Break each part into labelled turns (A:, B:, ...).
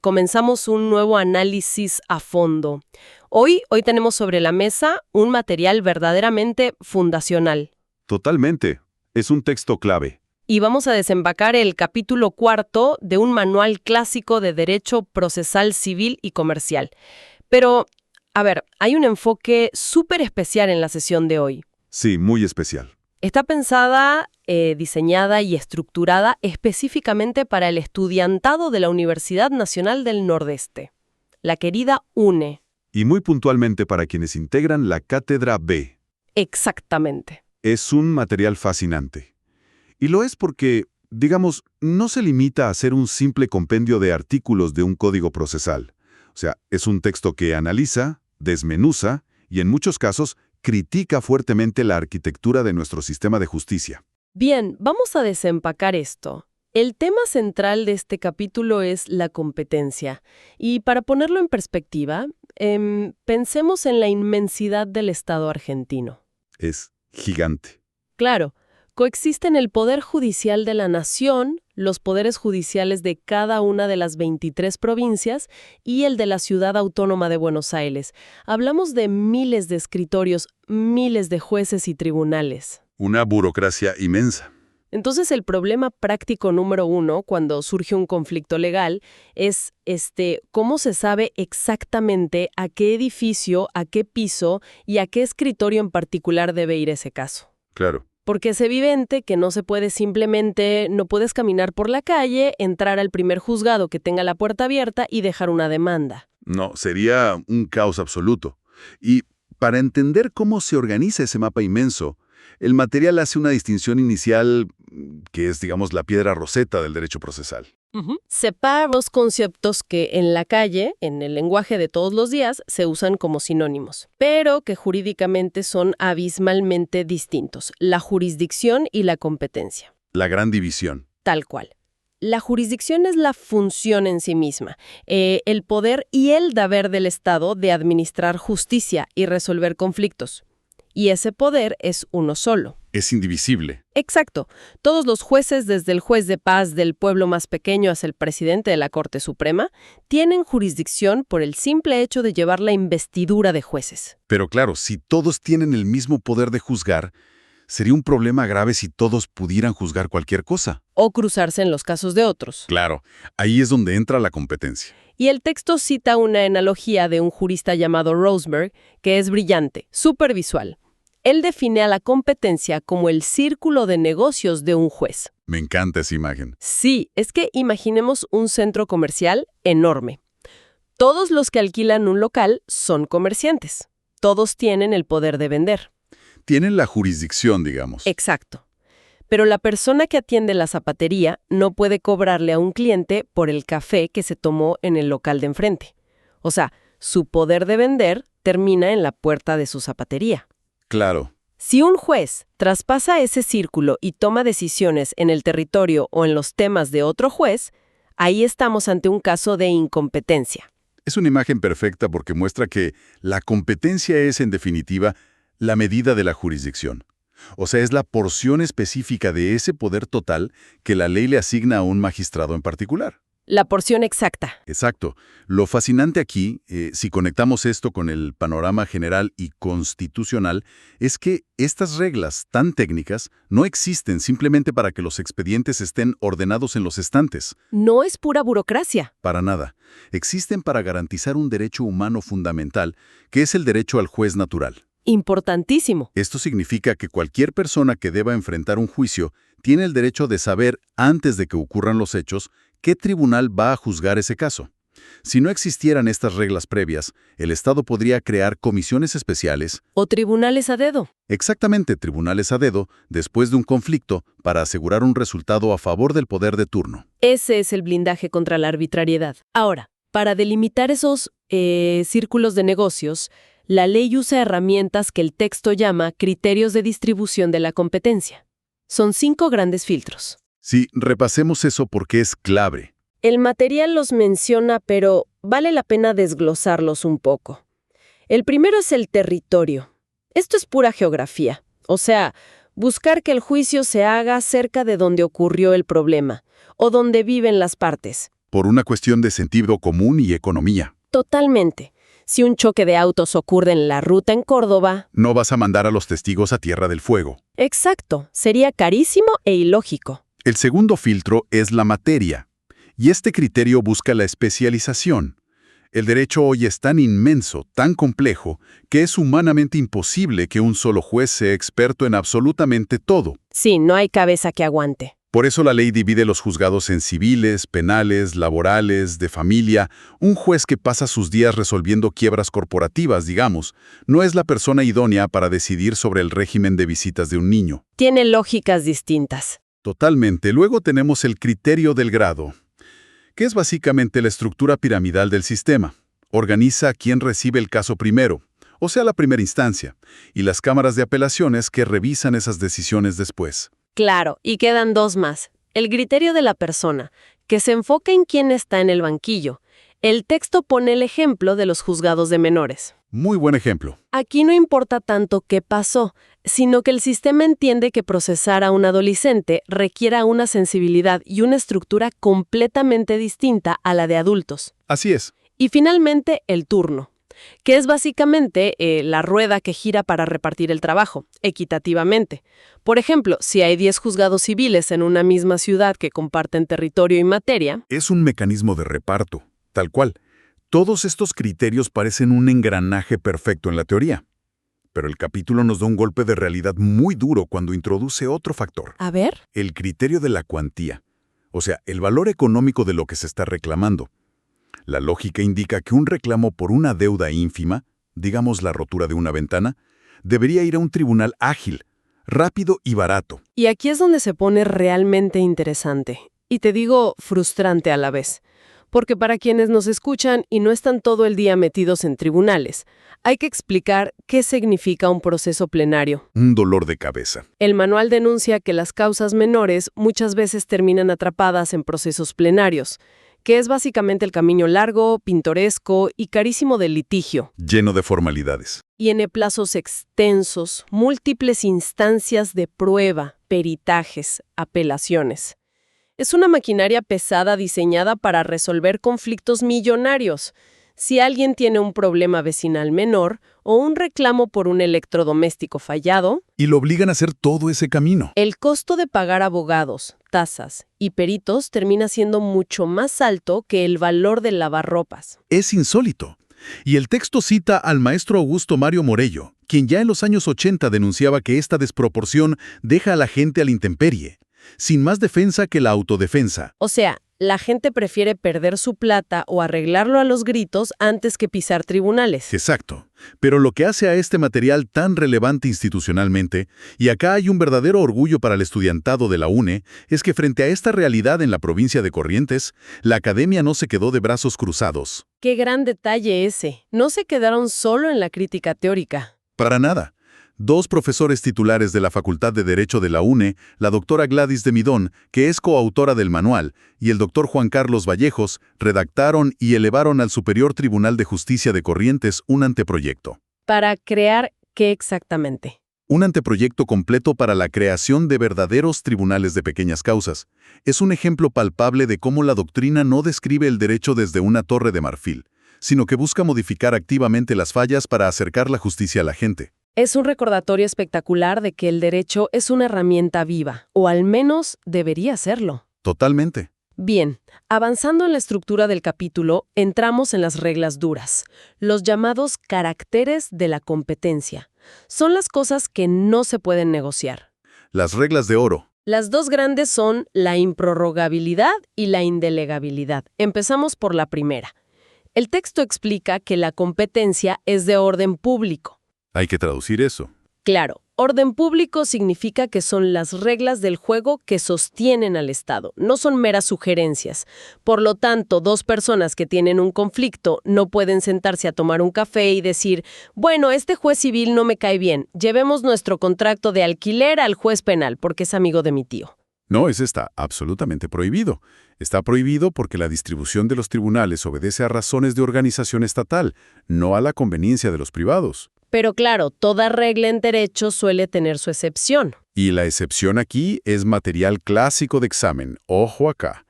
A: Comenzamos un nuevo análisis a fondo. Hoy tenemos sobre la mesa un material verdaderamente fundacional.
B: Totalmente. Es un texto clave.
A: Y vamos a desempacar el capítulo 4 de un manual clásico de derecho procesal civil y comercial. Pero, a ver, hay un enfoque súper especial en la sesión de hoy.
B: Sí, muy especial.
A: Está pensada, diseñada y estructurada específicamente para el estudiantado de la Universidad Nacional del Nordeste, la querida UNE.
B: Y muy puntualmente para quienes integran la Cátedra B.
A: Exactamente.
B: Es un material fascinante. Y lo es porque, digamos, no se limita a ser un simple compendio de artículos de un código procesal. O sea, es un texto que analiza, desmenuza y en muchos casos critica fuertemente la arquitectura de nuestro sistema de justicia.
A: Bien, vamos a desempacar esto. El tema central de este capítulo es la competencia. Y para ponerlo en perspectiva, pensemos en la inmensidad del Estado argentino.
B: Es gigante.
A: Claro, coexisten el Poder Judicial de la Nación, los poderes judiciales de cada una de las 23 provincias y el de la Ciudad Autónoma de Buenos Aires. Hablamos de miles de escritorios, miles de jueces y tribunales.
B: Una burocracia inmensa.
A: Entonces, el problema práctico número 1, cuando surge un conflicto legal, es cómo se sabe exactamente a qué edificio, a qué piso y a qué escritorio en particular debe ir ese caso.
B: Claro.
A: Porque es evidente que no se puede no puedes caminar por la calle, entrar al primer juzgado que tenga la puerta abierta y dejar una demanda.
B: No, sería un caos absoluto. Y para entender cómo se organiza ese mapa inmenso, el material hace una distinción inicial que es, digamos, la piedra roseta del derecho procesal.
A: Separa los conceptos que en la calle, en el lenguaje de todos los días, se usan como sinónimos, pero que jurídicamente son abismalmente distintos: la jurisdicción y la competencia.
B: La gran división.
A: Tal cual. La jurisdicción es la función en sí misma, el poder y el deber del Estado de administrar justicia y resolver conflictos. Y ese poder es uno solo.
B: Es indivisible.
A: Exacto. Todos los jueces, desde el juez de paz del pueblo más pequeño hasta el presidente de la Corte Suprema, tienen jurisdicción por el simple hecho de llevar la investidura de jueces.
B: Pero claro, si todos tienen el mismo poder de juzgar, sería un problema grave si todos pudieran juzgar cualquier cosa.
A: O cruzarse en los casos de otros.
B: Claro, ahí es donde entra la competencia.
A: Y el texto cita una analogía de un jurista llamado Roseberg, que es brillante, súper visual. Él define a la competencia como el círculo de negocios de un juez.
B: Me encanta esa imagen.
A: Sí, es que imaginemos un centro comercial enorme. Todos los que alquilan un local son comerciantes. Todos tienen el poder de vender.
B: Tienen la jurisdicción, digamos.
A: Exacto. Pero la persona que atiende la zapatería no puede cobrarle a un cliente por el café que se tomó en el local de enfrente. O sea, su poder de vender termina en la puerta de su zapatería.
B: Claro.
A: Si un juez traspasa ese círculo y toma decisiones en el territorio o en los temas de otro juez, ahí estamos ante un caso de incompetencia.
B: Es una imagen perfecta porque muestra que la competencia es, en definitiva, la medida de la jurisdicción. O sea, es la porción específica de ese poder total que la ley le asigna a un magistrado en particular.
A: La porción exacta.
B: Exacto. Lo fascinante aquí, si conectamos esto con el panorama general y constitucional, es que estas reglas tan técnicas no existen simplemente para que los expedientes estén ordenados en los estantes.
A: No es pura burocracia.
B: Para nada. Existen para garantizar un derecho humano fundamental, que es el derecho al juez natural.
A: Importantísimo.
B: Esto significa que cualquier persona que deba enfrentar un juicio tiene el derecho de saber, antes de que ocurran los hechos, qué tribunal va a juzgar ese caso. Si no existieran estas reglas previas, el Estado podría crear comisiones especiales
A: O tribunales a dedo.
B: exactamente tribunales a dedo, después de un conflicto, para asegurar un resultado a favor del poder de turno.
A: Ese es el blindaje contra la arbitrariedad. Ahora, para delimitar esos círculos de negocios, la ley usa herramientas que el texto llama criterios de distribución de la competencia. Son 5 grandes filtros.
B: Sí, repasemos eso porque es clave.
A: El material los menciona, pero vale la pena desglosarlos un poco. El primero es el territorio. Esto es pura geografía. O sea, buscar que el juicio se haga cerca de donde ocurrió el problema, o donde viven las partes.
B: por una cuestión de sentido común y economía.
A: Totalmente. Si un choque de autos ocurre en la ruta en Córdoba...
B: No vas a mandar a los testigos a Tierra del Fuego.
A: Exacto. Sería carísimo e ilógico.
B: El segundo filtro es la materia, y este criterio busca la especialización. El derecho hoy es tan inmenso, tan complejo, que es humanamente imposible que un solo juez sea experto en absolutamente todo.
A: Sí, no hay cabeza que aguante.
B: Por eso la ley divide los juzgados en civiles, penales, laborales, de familia. Un juez que pasa sus días resolviendo quiebras corporativas, digamos, no es la persona idónea para decidir sobre el régimen de visitas de un niño.
A: Tiene lógicas distintas.
B: Totalmente. Luego tenemos el criterio del grado, que es básicamente la estructura piramidal del sistema. Organiza a quien recibe el caso primero, o sea, la primera instancia, y las cámaras de apelaciones que revisan esas decisiones después.
A: Claro, y quedan dos más. El criterio de la persona, que se enfoca en quién está en el banquillo. El texto pone el ejemplo de los juzgados de menores.
B: Muy buen ejemplo.
A: Aquí no importa tanto qué pasó, sino que el sistema entiende que procesar a un adolescente requiera una sensibilidad y una estructura completamente distinta a la de adultos.
B: Así es.
A: Y finalmente, el turno, que es básicamente la rueda que gira para repartir el trabajo, equitativamente. Por ejemplo, si hay 10 juzgados civiles en una misma ciudad que comparten territorio y materia...
B: Es un mecanismo de reparto, tal cual. Todos estos criterios parecen un engranaje perfecto en la teoría. Pero el capítulo nos da un golpe de realidad muy duro cuando introduce otro factor.
A: A ver.
B: El criterio de la cuantía. O sea, el valor económico de lo que se está reclamando. La lógica indica que un reclamo por una deuda ínfima, digamos la rotura de una ventana, debería ir a un tribunal ágil, rápido y barato.
A: Y aquí es donde se pone realmente interesante. Y te digo, frustrante a la vez. Porque para quienes nos escuchan y no están todo el día metidos en tribunales, hay que explicar qué significa un proceso plenario.
B: Un dolor de cabeza.
A: El manual denuncia que las causas menores muchas veces terminan atrapadas en procesos plenarios, que es básicamente el camino largo, pintoresco y carísimo del litigio.
B: Lleno de formalidades.
A: Tiene plazos extensos, múltiples instancias de prueba, peritajes, apelaciones. Es una maquinaria pesada diseñada para resolver conflictos millonarios. Si alguien tiene un problema vecinal menor o un reclamo por un electrodoméstico fallado,
B: y lo obligan a hacer todo ese camino.
A: el costo de pagar abogados, tasas y peritos termina siendo mucho más alto que el valor del lavarropas.
B: Es insólito. Y el texto cita al maestro Augusto Mario Morello, quien ya en los años 80 denunciaba que esta desproporción deja a la gente a la intemperie, sin más defensa que la autodefensa.
A: O sea, la gente prefiere perder su plata o arreglarlo a los gritos antes que pisar tribunales.
B: Exacto. Pero lo que hace a este material tan relevante institucionalmente, y acá hay un verdadero orgullo para el estudiantado de la UNE, es que frente a esta realidad en la provincia de Corrientes, la academia no se quedó de brazos cruzados.
A: ¡Qué gran detalle ese! No se quedaron solo en la crítica teórica.
B: Para nada. Dos profesores titulares de la Facultad de Derecho de la UNE, la doctora Gladys de Midón, que es coautora del manual, y el doctor Juan Carlos Vallejos, redactaron y elevaron al Superior Tribunal de Justicia de Corrientes un anteproyecto.
A: ¿Para crear qué exactamente?
B: Un anteproyecto completo para la creación de verdaderos tribunales de pequeñas causas. Es un ejemplo palpable de cómo la doctrina no describe el derecho desde una torre de marfil, sino que busca modificar activamente las fallas para acercar la justicia a la gente.
A: Es un recordatorio espectacular de que el derecho es una herramienta viva, o al menos debería serlo.
B: Totalmente.
A: Bien, avanzando en la estructura del capítulo, entramos en las reglas duras, los llamados caracteres de la competencia. Son las cosas que no se pueden negociar.
B: Las reglas de oro.
A: Las dos grandes son la improrrogabilidad y la indelegabilidad. Empezamos por la primera. El texto explica que la competencia es de orden público.
B: Hay que traducir eso.
A: Claro, orden público significa que son las reglas del juego que sostienen al Estado, no son meras sugerencias. Por lo tanto, dos personas que tienen un conflicto no pueden sentarse a tomar un café y decir, bueno, este juez civil no me cae bien, llevemos nuestro contrato de alquiler al juez penal porque es amigo de mi tío.
B: No, ese está absolutamente prohibido. Está prohibido porque la distribución de los tribunales obedece a razones de organización estatal, no a la conveniencia de los privados.
A: Pero claro, toda regla en derecho suele tener su excepción.
B: Y la excepción aquí es material clásico de examen. Ojo acá.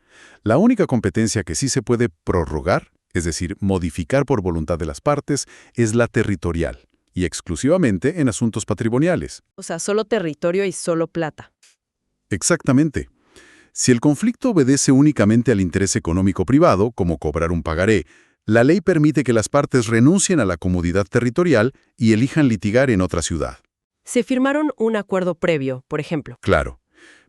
C: La única competencia que sí se puede prorrogar, es decir, modificar por voluntad de las partes, es la territorial, y exclusivamente en asuntos patrimoniales.
A: O sea, solo territorio y solo plata.
C: Exactamente. Si el conflicto obedece únicamente al interés económico privado, como cobrar un pagaré, la ley permite que las partes renuncien a la comodidad territorial y elijan litigar en otra ciudad.
A: Se firmaron un acuerdo previo, por ejemplo.
C: Claro.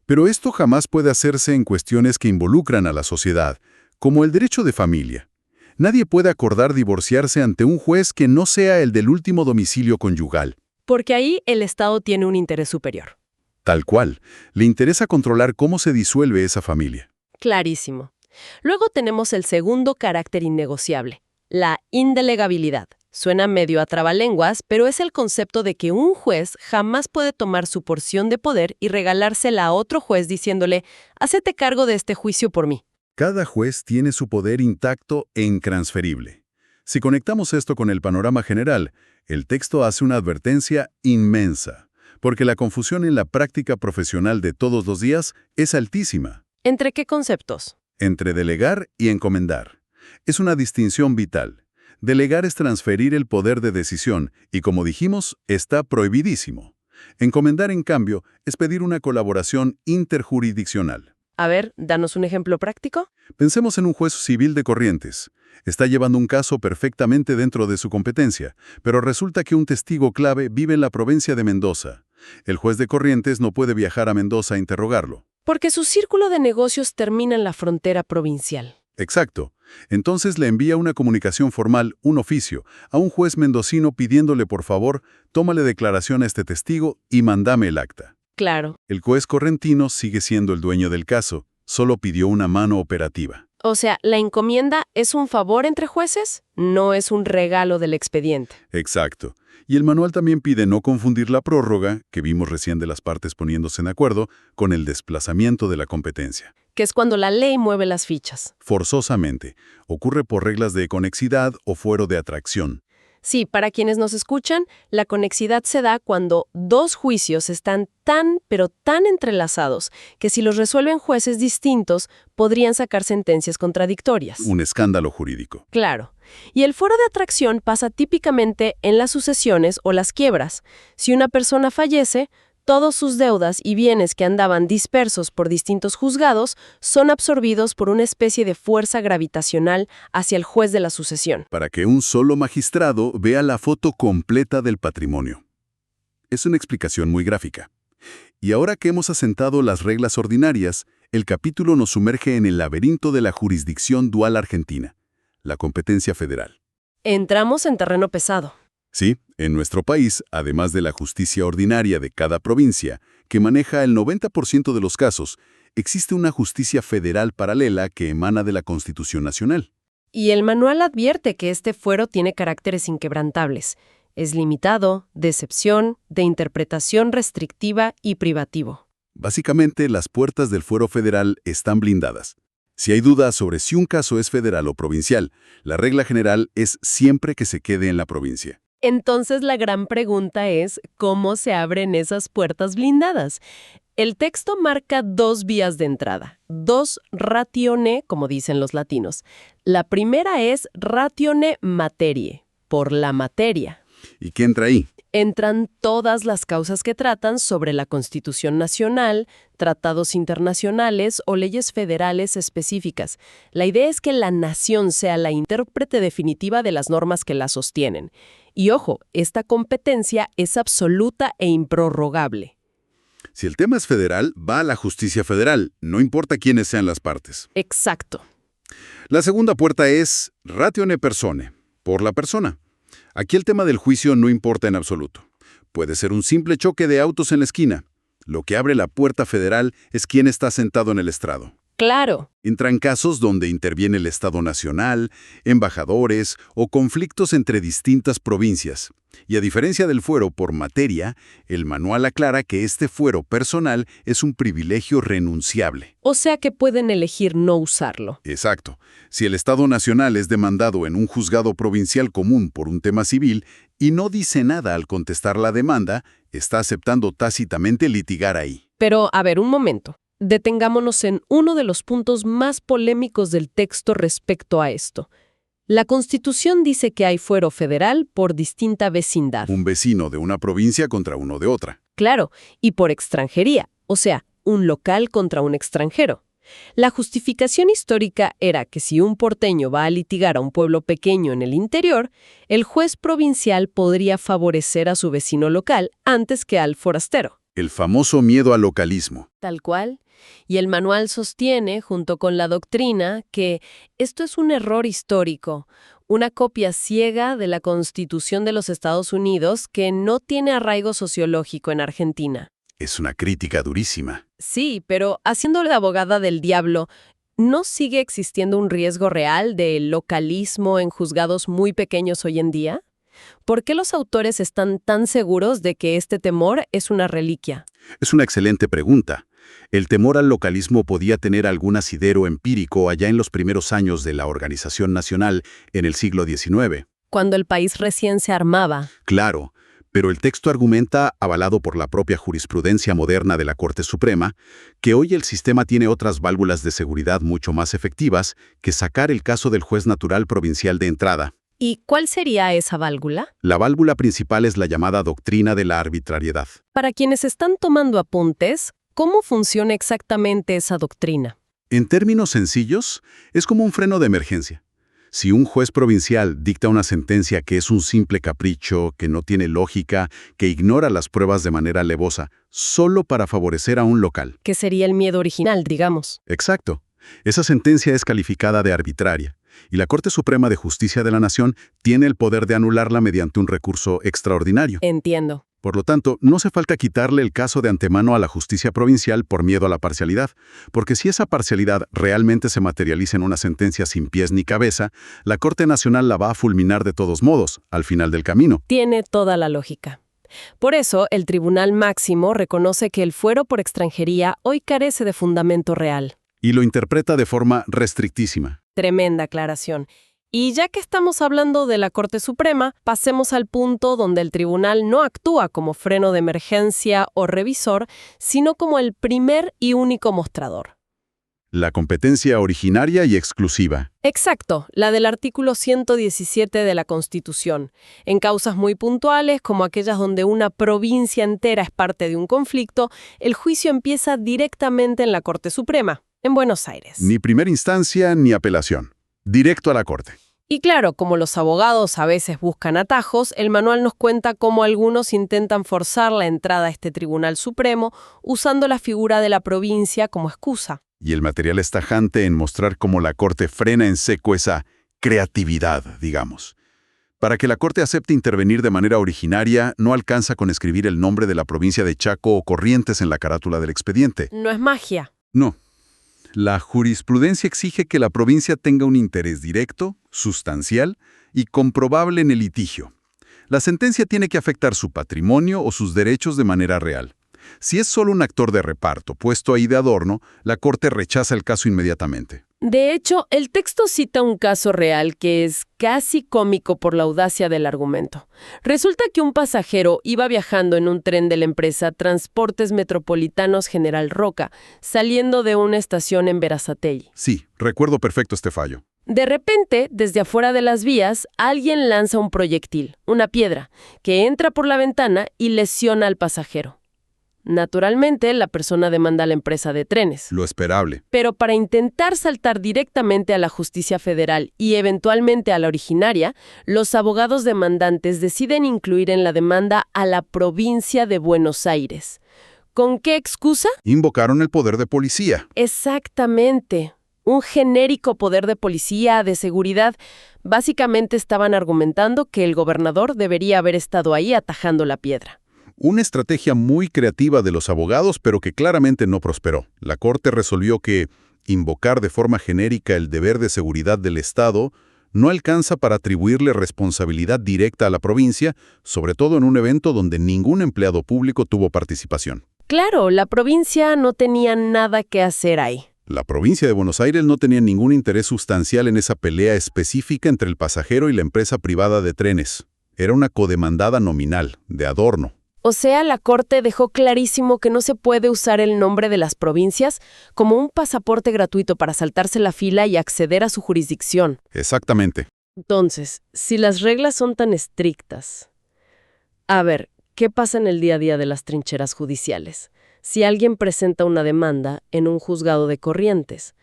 C: Pero esto jamás puede hacerse en cuestiones que involucran a la sociedad, como el derecho de familia. Nadie puede acordar divorciarse ante un juez que no sea el del último domicilio conyugal.
A: Porque ahí el Estado tiene un interés superior.
C: Tal cual. Le interesa controlar cómo se disuelve esa familia.
A: Clarísimo. Luego tenemos el segundo carácter innegociable, la indelegabilidad. Suena medio a trabalenguas, pero es el concepto de que un juez jamás puede tomar su porción de poder y regalársela a otro juez diciéndole, «Hacete cargo de este juicio por mí».
C: Cada juez tiene su poder intacto e intransferible. Si conectamos esto con el panorama general, el texto hace una advertencia inmensa, porque la confusión en la práctica profesional de todos los días es altísima.
A: ¿Entre qué conceptos?
C: Entre delegar y encomendar. Es una distinción vital. Delegar es transferir el poder de decisión y, como dijimos, está prohibidísimo. Encomendar, en cambio, es pedir una colaboración interjurisdiccional.
A: A ver, danos un ejemplo práctico.
C: Pensemos en un juez civil de Corrientes. Está llevando un caso perfectamente dentro de su competencia, pero resulta que un testigo clave vive en la provincia de Mendoza. El juez de Corrientes no puede viajar a Mendoza a interrogarlo.
A: Porque su círculo de negocios termina en la frontera provincial.
C: Exacto. Entonces le envía una comunicación formal, un oficio, a un juez mendocino pidiéndole por favor, tómale declaración a este testigo y mándame el acta.
A: Claro.
C: El juez correntino sigue siendo el dueño del caso, solo pidió una mano operativa.
A: O sea, ¿la encomienda es un favor entre jueces? No es un regalo del expediente.
C: Exacto. Y el manual también pide no confundir la prórroga, que vimos recién de las partes poniéndose en acuerdo, con el desplazamiento de la competencia.
A: Que es cuando la ley mueve las fichas.
C: Forzosamente. Ocurre por reglas de conexidad o fuero de atracción.
A: Sí, para quienes nos escuchan, la conexidad se da cuando dos juicios están tan, pero tan entrelazados que si los resuelven jueces distintos, podrían sacar sentencias contradictorias.
C: Un escándalo jurídico.
A: Claro. Y el fuero de atracción pasa típicamente en las sucesiones o las quiebras. Si una persona fallece, todos sus deudas y bienes que andaban dispersos por distintos juzgados son absorbidos por una especie de fuerza gravitacional hacia el juez de la sucesión.
C: Para que un solo magistrado vea la foto completa del patrimonio. Es una explicación muy gráfica. Y ahora que hemos asentado las reglas ordinarias, el capítulo nos sumerge en el laberinto de la jurisdicción dual argentina, la competencia federal.
A: Entramos en terreno pesado.
C: Sí, en nuestro país, además de la justicia ordinaria de cada provincia, que maneja el 90% de los casos, existe una justicia federal paralela que emana de la Constitución Nacional.
A: Y el manual advierte que este fuero tiene caracteres inquebrantables. Es limitado, de excepción, de interpretación restrictiva y privativo.
C: Básicamente, las puertas del fuero federal están blindadas. Si hay dudas sobre si un caso es federal o provincial, la regla general es siempre que se quede en la provincia.
A: Entonces la gran pregunta es, ¿cómo se abren esas puertas blindadas? El texto marca dos vías de entrada, dos ratione, como dicen los latinos. La primera es ratione materie, por la materia.
C: ¿Y qué entra ahí?
A: Entran todas las causas que tratan sobre la Constitución Nacional, tratados internacionales o leyes federales específicas. La idea es que la nación sea la intérprete definitiva de las normas que la sostienen. Y ojo, esta competencia es absoluta e improrrogable.
C: Si el tema es federal, va a la justicia federal, no importa quiénes sean las partes.
A: Exacto.
C: La segunda puerta es ratione persone, por la persona. Aquí el tema del juicio no importa en absoluto. Puede ser un simple choque de autos en la esquina. Lo que abre la puerta federal es quién está sentado en el estrado.
A: Claro.
C: Entran casos donde interviene el Estado Nacional, embajadores o conflictos entre distintas provincias. Y a diferencia del fuero por materia, el manual aclara que este fuero personal es un privilegio renunciable.
A: O sea que pueden elegir no usarlo.
C: Exacto. Si el Estado Nacional es demandado en un juzgado provincial común por un tema civil y no dice nada al contestar la demanda, está aceptando tácitamente litigar ahí.
A: Pero, a ver, un momento. Detengámonos en uno de los puntos más polémicos del texto respecto a esto. La Constitución dice que hay fuero federal por distinta vecindad.
C: Un vecino de una provincia contra uno de otra.
A: Claro, y por extranjería, o sea, un local contra un extranjero. La justificación histórica era que si un porteño va a litigar a un pueblo pequeño en el interior, el juez provincial podría favorecer a su vecino local antes que al forastero.
C: El famoso miedo al localismo.
A: Tal cual. Y el manual sostiene, junto con la doctrina, que esto es un error histórico, una copia ciega de la Constitución de los Estados Unidos que no tiene arraigo sociológico en Argentina.
C: Es una crítica durísima.
A: Sí, pero haciéndole de abogada del diablo, ¿no sigue existiendo un riesgo real de localismo en juzgados muy pequeños hoy en día? ¿Por qué los autores están tan seguros de que este temor es una reliquia?
C: Es una excelente pregunta. El temor al localismo podía tener algún asidero empírico allá en los primeros años de la Organización Nacional en el siglo XIX.
A: Cuando el país recién se armaba.
C: Claro, pero el texto argumenta, avalado por la propia jurisprudencia moderna de la Corte Suprema, que hoy el sistema tiene otras válvulas de seguridad mucho más efectivas que sacar el caso del juez natural provincial de entrada.
A: ¿Y cuál sería esa válvula?
C: La válvula principal es la llamada doctrina de la arbitrariedad.
A: Para quienes están tomando apuntes, ¿cómo funciona exactamente esa doctrina?
C: En términos sencillos, es como un freno de emergencia. Si un juez provincial dicta una sentencia que es un simple capricho, que no tiene lógica, que ignora las pruebas de manera alevosa, solo para favorecer a un local.
A: Que sería el miedo original, digamos.
C: Exacto. Esa sentencia es calificada de arbitraria, y la Corte Suprema de Justicia de la Nación tiene el poder de anularla mediante un recurso extraordinario.
A: Entiendo.
C: Por lo tanto, no hace falta quitarle el caso de antemano a la justicia provincial por miedo a la parcialidad, porque si esa parcialidad realmente se materializa en una sentencia sin pies ni cabeza, la Corte Nacional la va a fulminar de todos modos, al final del camino.
A: Tiene toda la lógica. Por eso, el Tribunal Máximo reconoce que el fuero por extranjería hoy carece de fundamento real.
C: Y lo interpreta de forma restrictísima.
A: Tremenda aclaración. Y ya que estamos hablando de la Corte Suprema, pasemos al punto donde el tribunal no actúa como freno de emergencia o revisor, sino como el primer y único mostrador.
C: La competencia originaria y exclusiva.
A: Exacto, la del artículo 117 de la Constitución. En causas muy puntuales, como aquellas donde una provincia entera es parte de un conflicto, el juicio empieza directamente en la Corte Suprema, en Buenos Aires.
C: Ni primera instancia ni apelación. Directo a la Corte.
A: Y claro, como los abogados a veces buscan atajos, el manual nos cuenta cómo algunos intentan forzar la entrada a este Tribunal Supremo usando la figura de la provincia como excusa.
C: Y el material es tajante en mostrar cómo la Corte frena en seco esa creatividad, digamos. Para que la Corte acepte intervenir de manera originaria, no alcanza con escribir el nombre de la provincia de Chaco o Corrientes en la carátula del expediente.
A: No es magia.
C: No. La jurisprudencia exige que la provincia tenga un interés directo, sustancial y comprobable en el litigio. La sentencia tiene que afectar su patrimonio o sus derechos de manera real. Si es solo un actor de reparto puesto ahí de adorno, la Corte rechaza el caso inmediatamente.
A: De hecho, el texto cita un caso real que es casi cómico por la audacia del argumento. Resulta que un pasajero iba viajando en un tren de la empresa Transportes Metropolitanos General Roca, saliendo de una estación en Berazategui.
C: Sí, recuerdo perfecto este fallo.
A: De repente, desde afuera de las vías, alguien lanza un proyectil, una piedra, que entra por la ventana y lesiona al pasajero. Naturalmente, la persona demanda a la empresa de trenes.
C: Lo esperable.
A: Pero para intentar saltar directamente a la justicia federal y eventualmente a la originaria, los abogados demandantes deciden incluir en la demanda a la provincia de Buenos Aires. ¿Con qué excusa?
C: Invocaron el poder de policía.
A: Exactamente. Un genérico poder de policía, de seguridad. Básicamente estaban argumentando que el gobernador debería haber estado ahí atajando la piedra.
C: Una estrategia muy creativa de los abogados, pero que claramente no prosperó. La Corte resolvió que invocar de forma genérica el deber de seguridad del Estado no alcanza para atribuirle responsabilidad directa a la provincia, sobre todo en un evento donde ningún empleado público tuvo participación.
A: Claro, la provincia no tenía nada que hacer ahí.
C: La provincia de Buenos Aires no tenía ningún interés sustancial en esa pelea específica entre el pasajero y la empresa privada de trenes. Era una codemandada nominal, de adorno.
A: O sea, la Corte dejó clarísimo que no se puede usar el nombre de las provincias como un pasaporte gratuito para saltarse la fila y acceder a su jurisdicción.
B: Exactamente.
A: Entonces, si las reglas son tan estrictas, a ver, ¿qué pasa en el día a día de las trincheras judiciales? Si alguien presenta una demanda en un juzgado de Corrientes,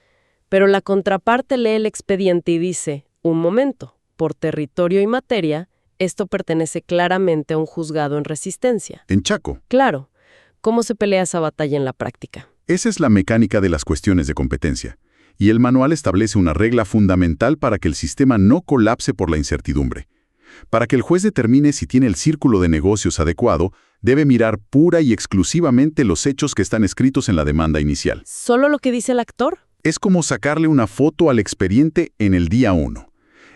A: pero la contraparte lee el expediente y dice, un momento, por territorio y materia, esto pertenece claramente a un juzgado en Resistencia.
C: En Chaco.
A: Claro, ¿cómo se pelea esa batalla en la práctica?
C: Esa es la mecánica de las cuestiones de competencia. Y el manual establece una regla fundamental para que el sistema no colapse por la incertidumbre. Para que el juez determine si tiene el círculo de negocios adecuado, debe mirar pura y exclusivamente los hechos que están escritos en la demanda inicial.
A: ¿Solo lo que dice el actor?
C: Es como sacarle una foto al expediente en el día 1.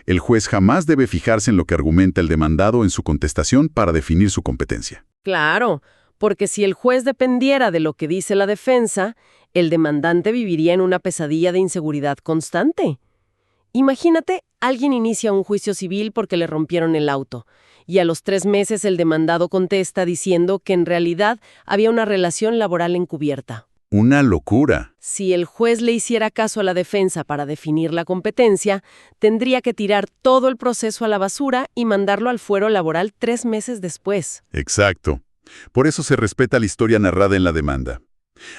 C: El juez jamás debe fijarse en lo que argumenta el demandado en su contestación para definir su competencia.
A: Claro, porque si el juez dependiera de lo que dice la defensa, el demandante viviría en una pesadilla de inseguridad constante. Imagínate, alguien inicia un juicio civil porque le rompieron el auto, y a los 3 meses el demandado contesta diciendo que en realidad había una relación laboral encubierta.
C: Una locura.
A: Si el juez le hiciera caso a la defensa para definir la competencia, tendría que tirar todo el proceso a la basura y mandarlo al fuero laboral 3 meses después.
C: Exacto. Por eso se respeta la historia narrada en la demanda.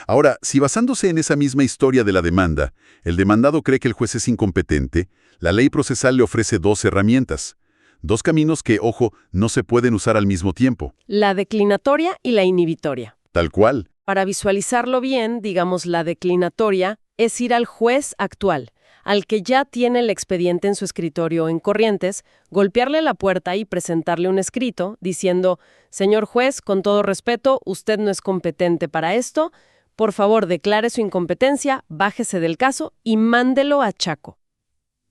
C: Ahora, si basándose en esa misma historia de la demanda, el demandado cree que el juez es incompetente, la ley procesal le ofrece 2 herramientas. 2 caminos que, ojo, no se pueden usar al mismo tiempo.
A: La declinatoria y la inhibitoria.
C: Tal cual.
A: Para visualizarlo bien, digamos, la declinatoria es ir al juez actual, al que ya tiene el expediente en su escritorio en Corrientes, golpearle la puerta y presentarle un escrito diciendo, señor juez, con todo respeto, usted no es competente para esto, por favor declare su incompetencia, bájese del caso y mándelo a Chaco.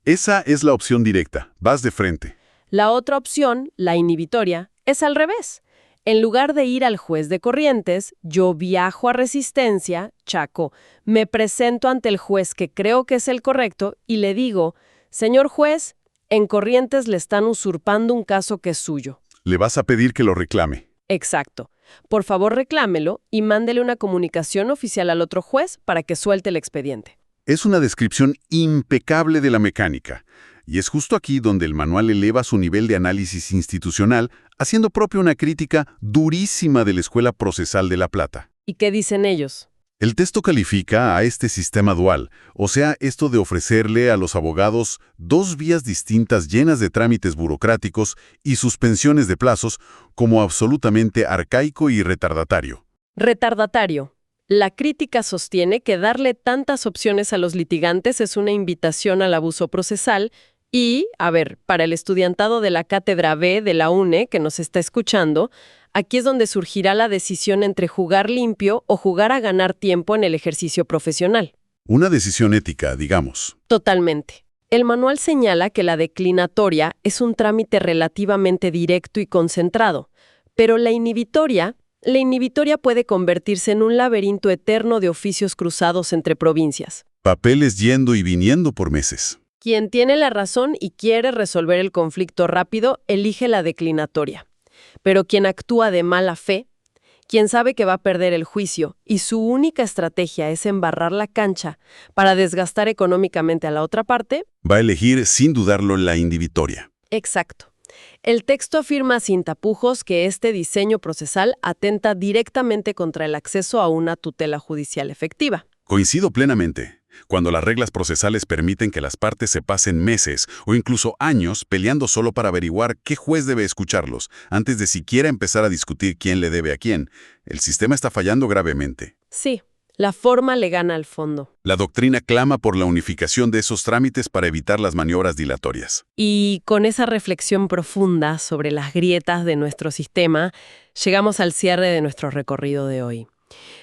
C: Esa es la opción directa, vas de frente.
A: La otra opción, la inhibitoria, es al revés. En lugar de ir al juez de Corrientes, yo viajo a Resistencia, Chaco, me presento ante el juez que creo que es el correcto y le digo, señor juez, en Corrientes le están usurpando un caso que es suyo.
C: Le vas a pedir que lo reclame.
A: Exacto. Por favor reclámelo y mándele una comunicación oficial al otro juez para que suelte el expediente.
C: Es una descripción impecable de la mecánica. Y es justo aquí donde el manual eleva su nivel de análisis institucional, haciendo propia una crítica durísima de la Escuela Procesal de La Plata.
A: ¿Y qué dicen ellos?
C: El texto califica a este sistema dual, o sea, esto de ofrecerle a los abogados 2 vías distintas llenas de trámites burocráticos y suspensiones de plazos, como absolutamente arcaico y retardatario.
A: Retardatario. La crítica sostiene que darle tantas opciones a los litigantes es una invitación al abuso procesal y, a ver, para el estudiantado de la Cátedra B de la UNE que nos está escuchando, aquí es donde surgirá la decisión entre jugar limpio o jugar a ganar tiempo en el ejercicio profesional.
C: Una decisión ética, digamos.
A: Totalmente. El manual señala que la declinatoria es un trámite relativamente directo y concentrado, pero la inhibitoria puede convertirse en un laberinto eterno de oficios cruzados entre provincias.
C: Papeles yendo y viniendo por meses.
A: Quien tiene la razón y quiere resolver el conflicto rápido, elige la declinatoria. Pero quien actúa de mala fe, quien sabe que va a perder el juicio y su única estrategia es embarrar la cancha para desgastar económicamente a la otra parte,
C: Va a elegir sin dudarlo la inhibitoria.
A: exacto. El texto afirma sin tapujos que este diseño procesal atenta directamente contra el acceso a una tutela judicial efectiva.
C: Coincido plenamente. Cuando las reglas procesales permiten que las partes se pasen meses o incluso años peleando solo para averiguar qué juez debe escucharlos, antes de siquiera empezar a discutir quién le debe a quién, el sistema está fallando gravemente.
A: Sí, la forma le gana al fondo.
C: La doctrina clama por la unificación de esos trámites para evitar las maniobras dilatorias.
A: Y con esa reflexión profunda sobre las grietas de nuestro sistema, llegamos al cierre de nuestro recorrido de hoy.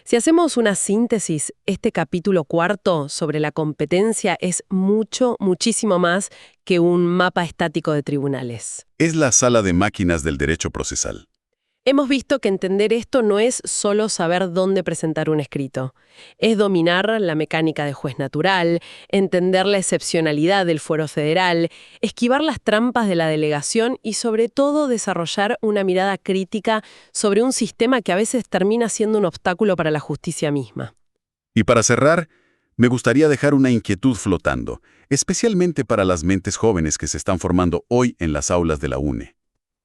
A: Si hacemos una síntesis, este capítulo 4 sobre la competencia es muchísimo más que un mapa estático de tribunales.
C: Es la sala de máquinas del derecho procesal.
A: Hemos visto que entender esto no es solo saber dónde presentar un escrito. Es dominar la mecánica de juez natural, entender la excepcionalidad del fuero federal, esquivar las trampas de la delegación y sobre todo desarrollar una mirada crítica sobre un sistema que a veces termina siendo un obstáculo para la justicia misma.
C: Y para cerrar, me gustaría dejar una inquietud flotando, especialmente para las mentes jóvenes que se están formando hoy en las aulas de la UNE.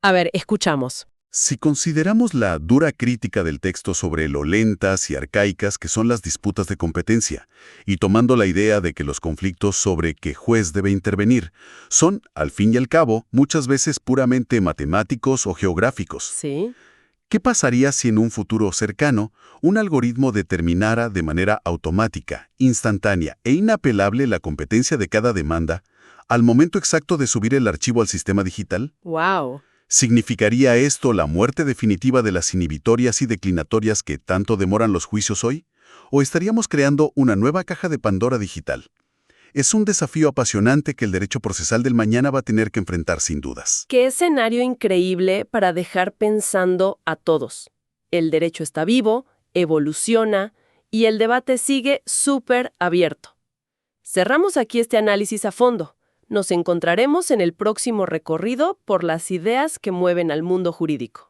A: A ver, escuchamos.
C: Si consideramos la dura crítica del texto sobre lo lentas y arcaicas que son las disputas de competencia, y tomando la idea de que los conflictos sobre qué juez debe intervenir son, al fin y al cabo, muchas veces puramente matemáticos o geográficos,
A: Sí.
C: ¿qué pasaría si en un futuro cercano un algoritmo determinara de manera automática, instantánea e inapelable la competencia de cada demanda al momento exacto de subir el archivo al sistema digital?
A: Wow.
C: ¿Significaría esto la muerte definitiva de las inhibitorias y declinatorias que tanto demoran los juicios hoy? ¿O estaríamos creando una nueva caja de Pandora digital? Es un desafío apasionante que el derecho procesal del mañana va a tener que enfrentar sin dudas.
A: Qué escenario increíble para dejar pensando a todos. El derecho está vivo, evoluciona y el debate sigue súper abierto. Cerramos aquí este análisis a fondo. Nos encontraremos en el próximo recorrido por las ideas que mueven al mundo jurídico.